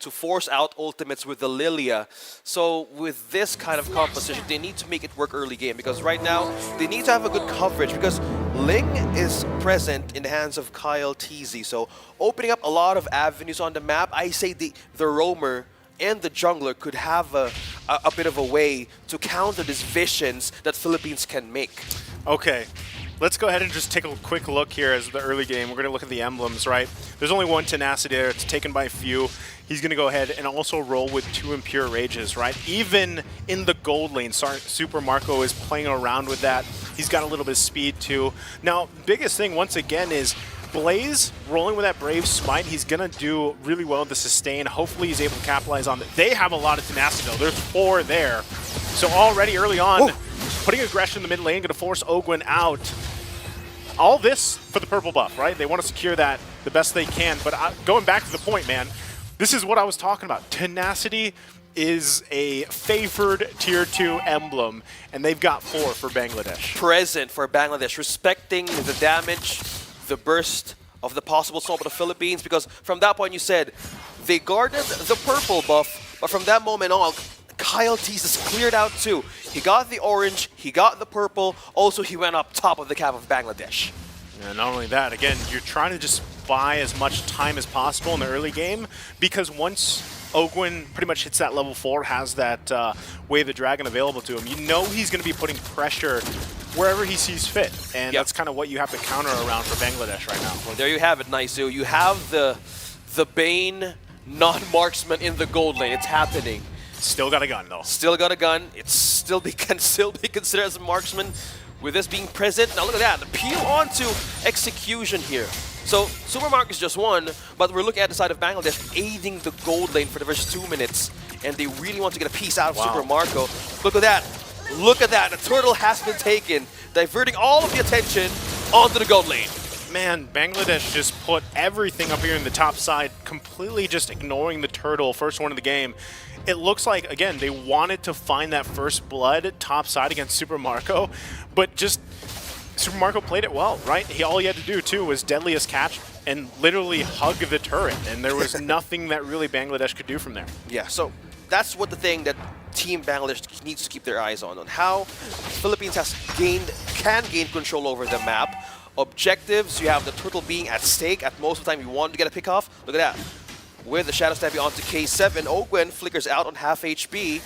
to force out ultimates with the Lilia. So with this kind of composition, they need to make it work early game because right now they need to have a good coverage because Ling is present in the hands of Kyle TZ. So opening up a lot of avenues on the map, I say the roamer and the jungler could have a bit of a way to counter these visions that Philippines can make. Okay. Let's go ahead and just take a quick look here as the early game. We're going to look at the emblems, right? There's only one Tenacity there. It's taken by few. He's going to go ahead and also roll with 2 Impure Rages, right? Even in the gold lane, Super Marco is playing around with that. He's got a little bit of speed too. Now, biggest thing once again is Blaze rolling with that Brave Smite. He's going to do really well with the sustain. Hopefully he's able to capitalize on it. They have a lot of tenacity though. There's 4 there. So already early on, putting aggression in the mid lane, going to force Ogwin out. All this for the purple buff, right? They want to secure that the best they can. But going back to the point, man, this is what I was talking about. Tenacity is a favored tier 2 emblem, and they've got 4 for Bangladesh. Present for Bangladesh, respecting the damage, the burst of the possible storm of the Philippines, because from that point you said they guarded the purple buff, but from that moment on, Kyle Tease is cleared out too. He got the orange, he got the purple, also he went up top of the cap of Bangladesh. And not only that, again, you're trying to just buy as much time as possible in the early game, because once Ogwin pretty much hits that level 4, has that Way of the Dragon available to him, you know he's going to be putting pressure wherever he sees fit. And that's kind of what you have to counter around for Bangladesh right now. Well, there you have it, Naisu. You have the Bane non-marksman in the gold lane. It's happening. Still got a gun, though. Still got a gun. It's can still be considered as a marksman with this being present. Now look at that. The peel onto execution here. So Super Marco is just one, but we're looking at the side of Bangladesh aiding the gold lane for the first 2 minutes, and they really want to get a piece out of Super Marco. Look at that. Look at that. The turtle has been taken, diverting all of the attention onto the gold lane. Man, Bangladesh just put everything up here in the top side, completely just ignoring the turtle, first one of the game. It looks like, again, they wanted to find that first blood top side against Super Marco, but just Super Marco played it well, right? All he had to do, too, was Deadliest Catch and literally hug the turret, and there was nothing that really Bangladesh could do from there. Yeah, so that's what the thing that Team Bangladesh needs to keep their eyes on how Philippines can gain control over the map. Objectives, you have the turtle being at stake at most of the time you want to get a pick off. Look at that. With the Shadow Stampede onto K7, Ogwin flickers out on half HP.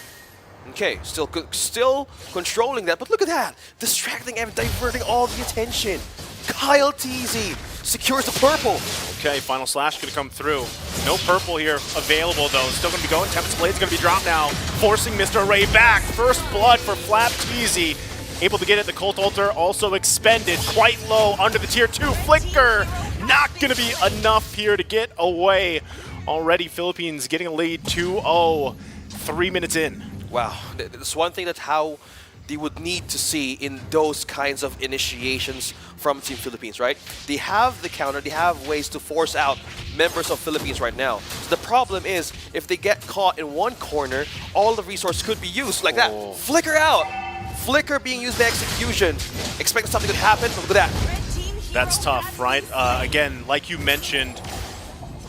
Okay, still controlling that, but look at that. Distracting and diverting all the attention. Kyle TZ secures the purple. Okay, final slash gonna come through. No purple here available though. Still gonna be going. Tempest Blade's gonna be dropped now, forcing Mr. Ray back. First blood for Flap TZ. Able to get it. The Cult Altar also expended quite low under the tier 2 flicker. Not gonna be enough here to get away. Already Philippines getting a lead 2-0, 3 minutes in. Wow, that's one thing that how they would need to see in those kinds of initiations from Team Philippines, right? They have the counter, they have ways to force out members of Philippines right now. So the problem is, if they get caught in one corner, all the resources could be used like that. Flicker out! Flicker being used by execution. Expecting something could happen, but look at that. That's tough, right? Again, like you mentioned,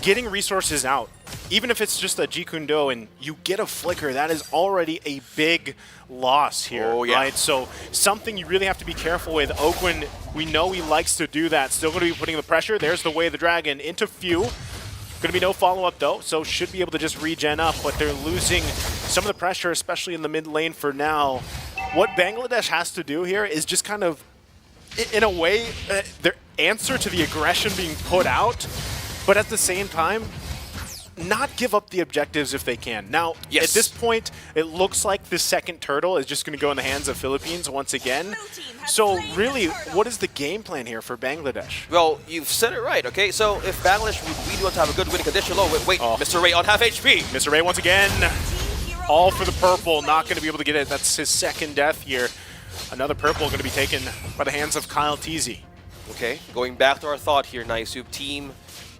getting resources out, even if it's just a Jikundo and you get a flicker, that is already a big loss here, right? So something you really have to be careful with. Ogwin, we know he likes to do that. Still going to be putting the pressure. There's the Way of the Dragon into few. Going to be no follow-up though, so should be able to just regen up, but they're losing some of the pressure, especially in the mid lane for now. What Bangladesh has to do here is just kind of, in a way, their answer to the aggression being put out, but at the same time, not give up the objectives if they can. Now, at this point, it looks like the second turtle is just going to go in the hands of Philippines once again. So really, what is the game plan here for Bangladesh? Well, you've said it right, okay? So if Bangladesh would really want to have a good winning condition, wait, Mr. Ray on half HP. Mr. Ray once again, all for the purple, not going to be able to get it. That's his second death here. Another purple going to be taken by the hands of Kyle TZ. Okay, going back to our thought here, Naisub, Team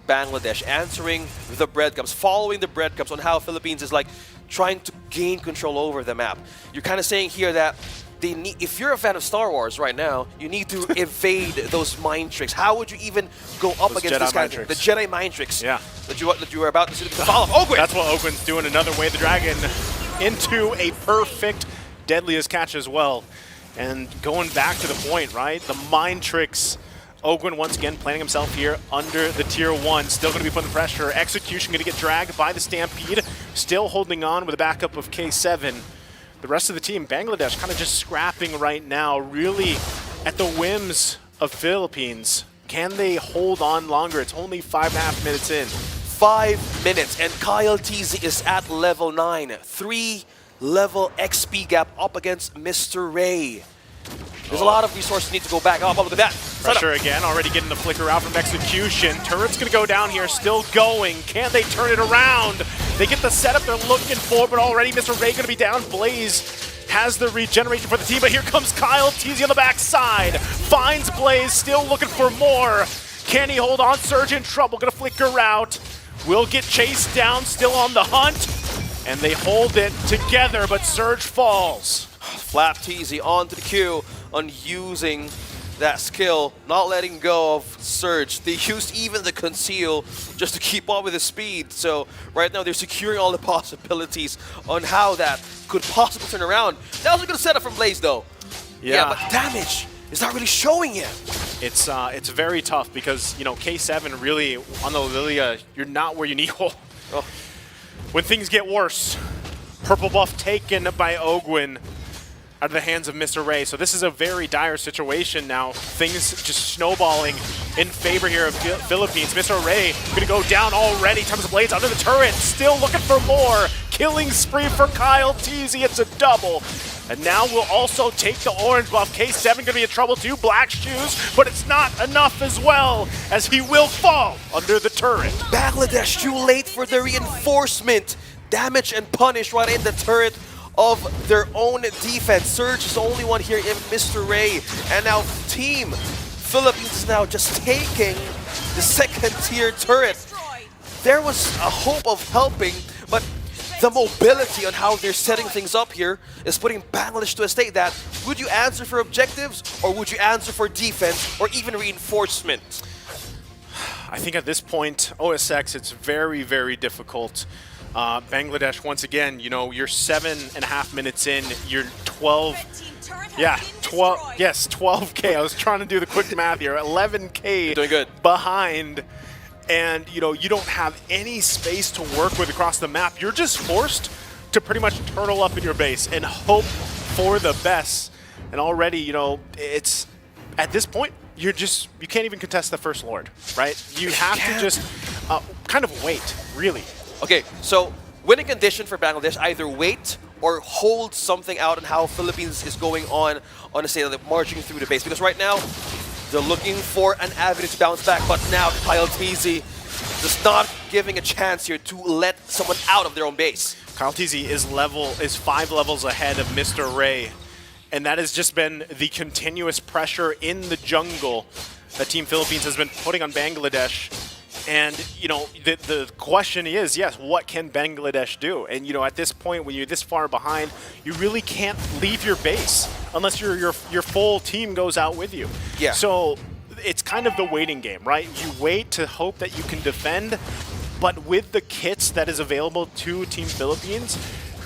Bangladesh answering the breadcrumbs, following the breadcrumbs on how Philippines is like trying to gain control over the map. You're kind of saying here that they need, if you're a fan of Star Wars right now, you need to evade those mind tricks. How would you even go up those against Jedi this guy? mind tricks. The Jedi mind tricks. Yeah. That you were about to see the fall of Ogwyn. That's what Ogwyn's doing. Another Way the Dragon into a perfect deadliest catch as well. And going back to the point, right? The mind tricks. Ogwyn once again planting himself here under the tier 1. Still going to be putting the pressure. Execution going to get dragged by the Stampede. Still holding on with a backup of K7. The rest of the team, Bangladesh, kind of just scrapping right now. Really at the whims of Philippines. Can they hold on longer? It's only 5.5 minutes in. 5 minutes, and Kyle TZ is at level 9. 3-level XP gap up against Mr. Ray. There's a lot of resources need to go back. Oh, look at that. Pressure again, already getting the flicker out from Execution. Turret's going to go down here, still going. Can they turn it around? They get the setup they're looking for, but already Mr. Ray going to be down. Blaze has the regeneration for the team, but here comes Kyle TZ on the backside. Finds Blaze, still looking for more. Can he hold on? Surge in trouble, going to flicker out. Will get chased down, still on the hunt. And they hold it together, but Surge falls. Flap TZ onto the queue on using that skill, not letting go of Surge. They used even the conceal just to keep up with the speed. So right now they're securing all the possibilities on how that could possibly turn around. That was a good setup from Blaze though. Yeah, but damage is not really showing yet. It's very tough because, you know, K7 really on the Lilia, you're not where you need. Oh. When things get worse, purple buff taken by Ogwyn out of the hands of Mr. Ray. So this is a very dire situation now. Things just snowballing in favor here of Philippines. Mr. Ray gonna go down already. Times of Blades under the turret, still looking for more. Killing spree for Kyle TZ, it's a double. And now we'll also take the orange buff. K7 gonna be in trouble too, black shoes, but it's not enough as well, as he will fall under the turret. Bangladesh too late for the reinforcement. Damage and punish right in the turret of their own defense. Surge is the only one here in Mr. Ray. And now Team Philippines is now just taking the second tier turret. There was a hope of helping, but the mobility on how they're setting things up here is putting Bangladesh to a state that would you answer for objectives or would you answer for defense or even reinforcement? I think at this point, OSX, it's very, very difficult. Bangladesh, once again, you know, you're 7.5 minutes in, you're 12, yeah, 12, yes, 12K. I was trying to do the quick math here, 11K doing good behind, and, you know, you don't have any space to work with across the map. You're just forced to pretty much turtle up in your base and hope for the best. And already, you know, it's, at this point, you can't even contest the First Lord, right? You have to just kind of wait, really. Okay, so winning condition for Bangladesh, either wait or hold something out on how Philippines is going on a state of marching through the base. Because right now, they're looking for an avenue to bounce back, but now Kyle TZ just not giving a chance here to let someone out of their own base. Kyle TZ is 5 levels ahead of Mr. Ray, and that has just been the continuous pressure in the jungle that Team Philippines has been putting on Bangladesh. And, you know, the question is, yes, what can Bangladesh do? And, you know, at this point, when you're this far behind, you really can't leave your base unless your full team goes out with you. Yeah. So it's kind of the waiting game, right? You wait to hope that you can defend, but with the kits that is available to Team Philippines,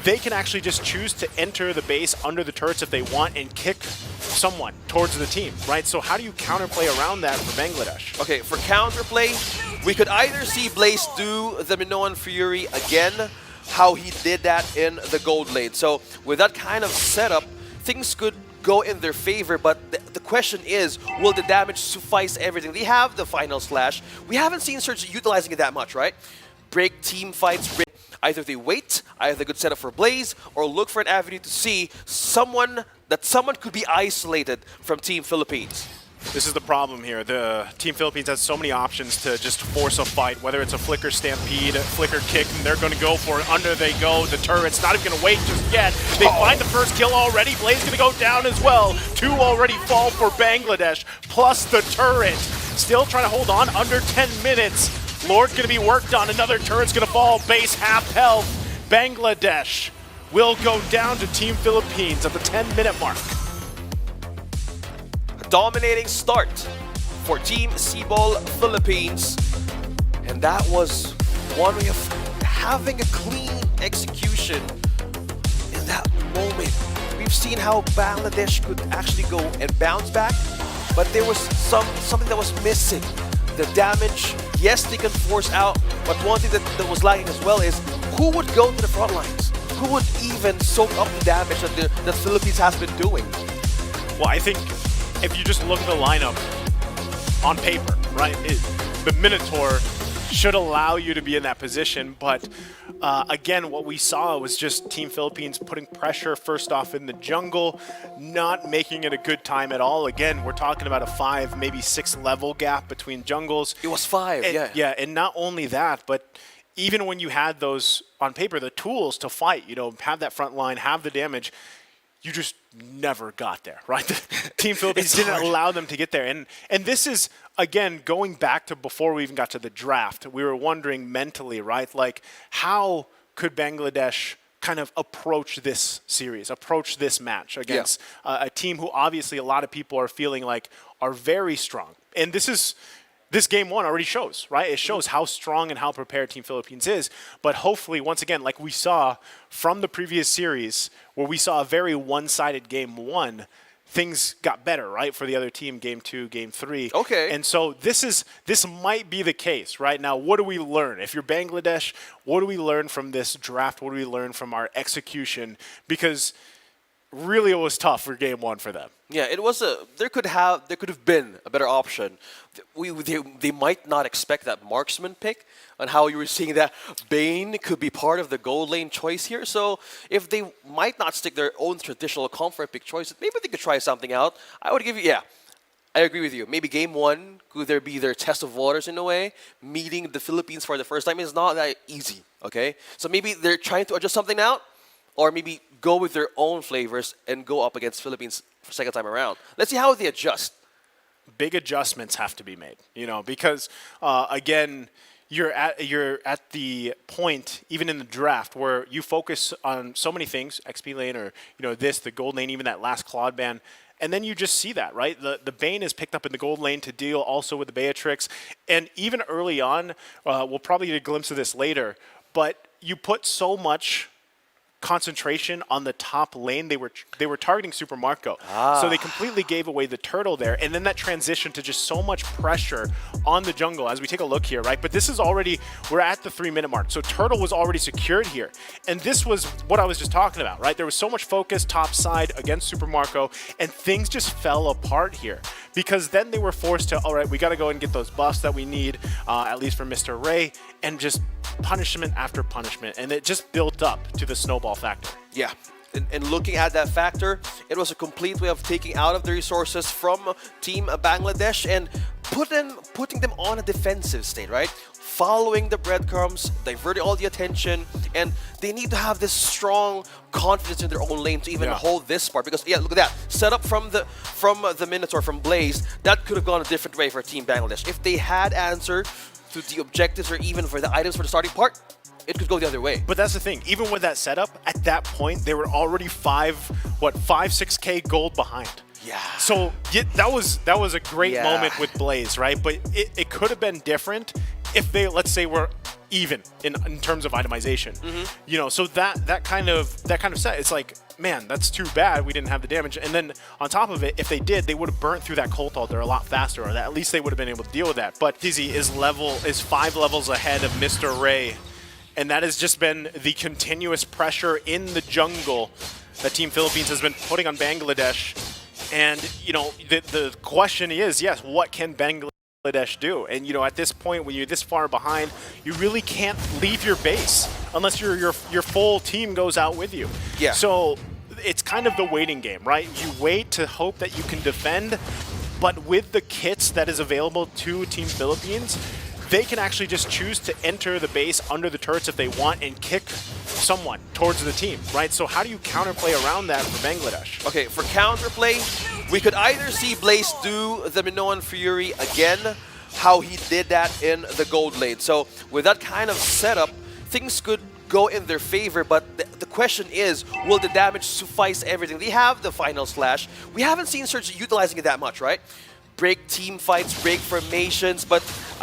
they can actually just choose to enter the base under the turrets if they want and kick someone towards the team, right? So how do you counterplay around that for Bangladesh? Okay, for counterplay, we could either see Blaze do the Minoan Fury again, how he did that in the gold lane. So with that kind of setup, things could go in their favor, but the question is, will the damage suffice everything? They have the final slash. We haven't seen Surge utilizing it that much, right? Break team fights, either they wait, either they could set up for Blaze, or look for an avenue to see someone could be isolated from Team Philippines. This is the problem here. The Team Philippines has so many options to just force a fight, whether it's a flicker stampede, flicker kick, and they're going to go for it. Under they go. The turret's not even going to wait just yet. They find the first kill already. Blaze going to go down as well. 2 already fall for Bangladesh, plus the turret. Still trying to hold on under 10 minutes. Lord going to be worked on. Another turret's going to fall. Base half health. Bangladesh will go down to Team Philippines at the 10-minute mark. dominating start for Team Cebol Philippines. And that was one way of having a clean execution in that moment. We've seen how Bangladesh could actually go and bounce back, but there was something that was missing. The damage, yes, they can force out, but one thing that was lacking as well is who would go to the front lines? Who would even soak up the damage that the Philippines has been doing? Well, I think if you just look at the lineup on paper, right, the Minotaur should allow you to be in that position, but again, what we saw was just Team Philippines putting pressure first off in the jungle, not making it a good time at all. Again, we're talking about a 5, maybe 6 level gap between jungles. It was 5, and, yeah, and not only that, but even when you had those on paper, the tools to fight, you know, have that front line, have the damage, you just never got there, right? Team Philippines didn't allow them to get there. And this is, again, going back to before we even got to the draft, we were wondering mentally, right? Like, how could Bangladesh kind of approach this series, approach this match against a team who obviously a lot of people are feeling like are very strong. And this game one already shows, right? It shows how strong and how prepared Team Philippines is. But hopefully, once again, like we saw from the previous series, where we saw a very one-sided game one, things got better, right, for the other team, game 2, game 3. Okay. And so this might be the case, right? Now, what do we learn? If you're Bangladesh, what do we learn from this draft? What do we learn from our execution? Because really, it was tough for game one for them. Yeah, it was there could have been a better option. They might not expect that marksman pick on how you were seeing that Bane could be part of the gold lane choice here. So if they might not stick their own traditional comfort pick choice, maybe they could try something out. I would give you, I agree with you. Maybe game one, could there be their test of waters in a way? Meeting the Philippines for the first time is not that easy, okay? So maybe they're trying to adjust something out, or maybe go with their own flavors and go up against Philippines for second time around. Let's see how they adjust. Big adjustments have to be made, you know, because again, you're at the point, even in the draft, where you focus on so many things, XP lane or, you know, the gold lane, even that last Claude ban, and then you just see that, right? The Bane is picked up in the gold lane to deal also with the Beatrix, and even early on, we'll probably get a glimpse of this later, but you put so much concentration on the top lane. They were targeting Super Marco. So they completely gave away the turtle there. And then that transition to just so much pressure on the jungle as we take a look here, right? But this is already, we're at the 3-minute mark. So turtle was already secured here. And this was what I was just talking about, right? There was so much focus top side against Super Marco, and things just fell apart here. Because then they were forced to, all right, we got to go and get those buffs that we need, at least for Mr. Ray, and just punishment after punishment. And it just built up to the snowball factor. Yeah, and looking at that factor, it was a complete way of taking out of the resources from Team Bangladesh and putting them on a defensive state, right? Following the breadcrumbs, diverting all the attention, and they need to have this strong confidence in their own lane to even hold this part. Because look at that setup from the Minotaur, from Blaze. That could have gone a different way for Team Bangladesh if they had answered to the objectives or even for the items for the starting part. It could go the other way. But that's the thing. Even with that setup, at that point, they were already 6K gold behind. Yeah. So that was a great moment with Blaze, right? But it could have been different if they, let's say, were even in terms of itemization. You know, so that kind of set, it's like, man, that's too bad we didn't have the damage. And then on top of it, if they did, they would have burnt through that Colt Altar a lot faster, or at least they would have been able to deal with that. But Dizzy is 5 levels ahead of Mr. Ray. And that has just been the continuous pressure in the jungle that Team Philippines has been putting on Bangladesh. And, you know, the question is, yes, what can Bangladesh do? And, you know, at this point, when you're this far behind, you really can't leave your base unless your full team goes out with you. Yeah. So it's kind of the waiting game, right? You wait to hope that you can defend, but with the kits that is available to Team Philippines, they can actually just choose to enter the base under the turrets if they want and kick someone towards the team, right? So how do you counterplay around that for Bangladesh? Okay, for counterplay, we could either see Blaze do the Minoan Fury again, how he did that in the gold lane. So with that kind of setup, things could go in their favor, but the question is, will the damage suffice everything? They have the final slash. We haven't seen Surge utilizing it that much, right? Break team fights, break formations, but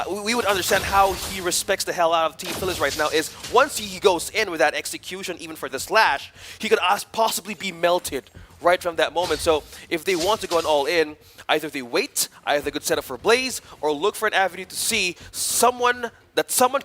we would understand how he respects the hell out of Team Phillies right now is once he goes in with that execution, even for the slash, he could possibly be melted right from that moment. So if they want to go all in, either they wait, either could set up for Blaze, or look for an avenue to see someone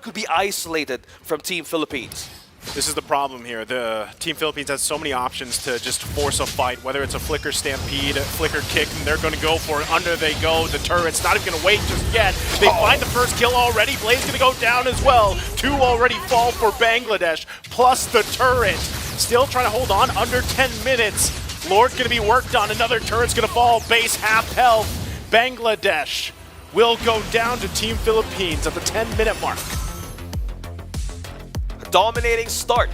could be isolated from Team Philippines. This is the problem here. The Team Philippines has so many options to just force a fight, whether it's a Flicker Stampede, a Flicker Kick, and they're going to go for it. Under they go. The turret's not even going to wait just yet. They find the first kill already. Blaze going to go down as well. 2 already fall for Bangladesh, plus the turret. Still trying to hold on under 10 minutes. Lord going to be worked on. Another turret's going to fall. Base half health. Bangladesh will go down to Team Philippines at the 10-minute mark. Dominating start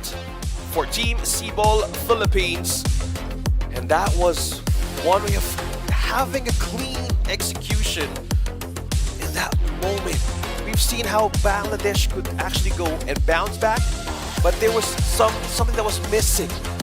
for Team Cebol Philippines, and that was one way of having a clean execution in that moment. We've seen how Bangladesh could actually go and bounce back, but there was something that was missing.